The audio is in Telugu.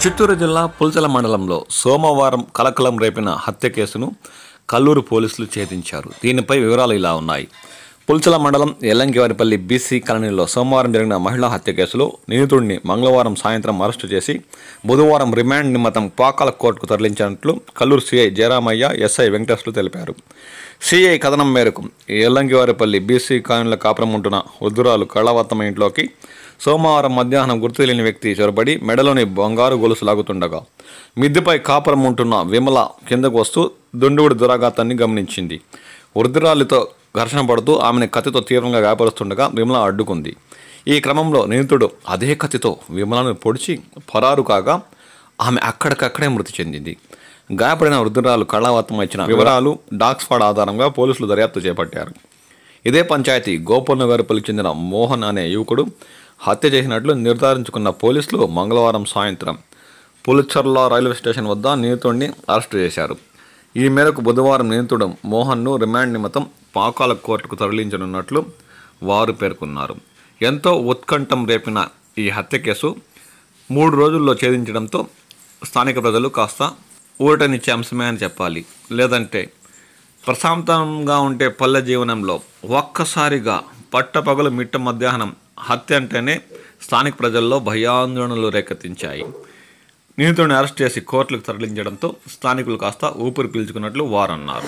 చిత్తూరు జిల్లా పుల్చల మండలంలో సోమవారం కలకలం రేపిన హత్య కేసును కల్లూరు పోలీసులు ఛేదించారు. దీనిపై వివరాలు ఇలా ఉన్నాయి. పుల్చల మండలం ఎల్లంకివారిపల్లి బీసీ కాలనీలో సోమవారం జరిగిన మహిళా హత్య కేసులో నిందితుడిని మంగళవారం సాయంత్రం అరెస్టు చేసి బుధవారం రిమాండ్ నిమిత్తం పాకాల కోర్టుకు తరలించినట్లు కల్లూరు సీఐ జయరామయ్య, ఎస్ఐ వెంకటేశ్వర్లు తెలిపారు. సీఐ కథనం మేరకు ఎల్లంకివారిపల్లి బీసీ కాలనీలో కాపురం ఉంటున్న వృద్ధురాలు కళావత్తమ ఇంట్లోకి సోమవారం మధ్యాహ్నం గుర్తు తెలియని వ్యక్తి చొరబడి మెడలోని బంగారు గొలుసు లాగుతుండగా మిద్దెపై కాపురం ఉంటున్న విమల కిందకు వస్తూ దుండుగుడి దురాఘాతాన్ని గమనించింది. వృద్ధురాలితో ఘర్షణ పడుతూ ఆమెను కత్తితో తీవ్రంగా గాయపరుస్తుండగా విమల అడ్డుకుంది. ఈ క్రమంలో నిందితుడు అదే కత్తితో విమలను పొడిచి పరారు కాగా ఆమె అక్కడికక్కడే మృతి చెందింది. గాయపడిన వృద్ధురాలు కళావత్తమ ఇచ్చిన వివరాలు డాగ్స్పాడ్ ఆధారంగా పోలీసులు దర్యాప్తు చేపట్టారు. ఇదే పంచాయతీ గోపన్నగారిపల్లికి చెందిన మోహన్ అనే యువకుడు హత్య చేసినట్లు నిర్ధారించుకున్న పోలీసులు మంగళవారం సాయంత్రం పులిచర్ల రైల్వే స్టేషన్ వద్ద నిందితుడిని అరెస్టు చేశారు. ఈ మేరకు బుధవారం నిందితుడు మోహన్ను రిమాండ్ నిమిత్తం పాకాల కోర్టుకు తరలించనున్నట్లు వారు పేర్కొన్నారు. ఎంతో ఉత్కంఠం రేపిన ఈ హత్య కేసు 3 రోజుల్లో ఛేదించడంతో స్థానిక ప్రజలు కాస్త ఊరటనిచ్చే అంశమే అని చెప్పాలి. లేదంటే ప్రశాంతంగా ఉంటే పల్లె జీవనంలో ఒక్కసారిగా పట్టపగలు మిట్ట మధ్యాహ్నం హత్య అంటేనే స్థానిక ప్రజల్లో భయాందోళనలు రేకెత్తించాయి. నిందితుడిని అరెస్ట్ చేసి కోర్టులకు తరలించడంతో స్థానికులు కాస్త ఊపిరి పీల్చుకున్నట్లు వారన్నారు.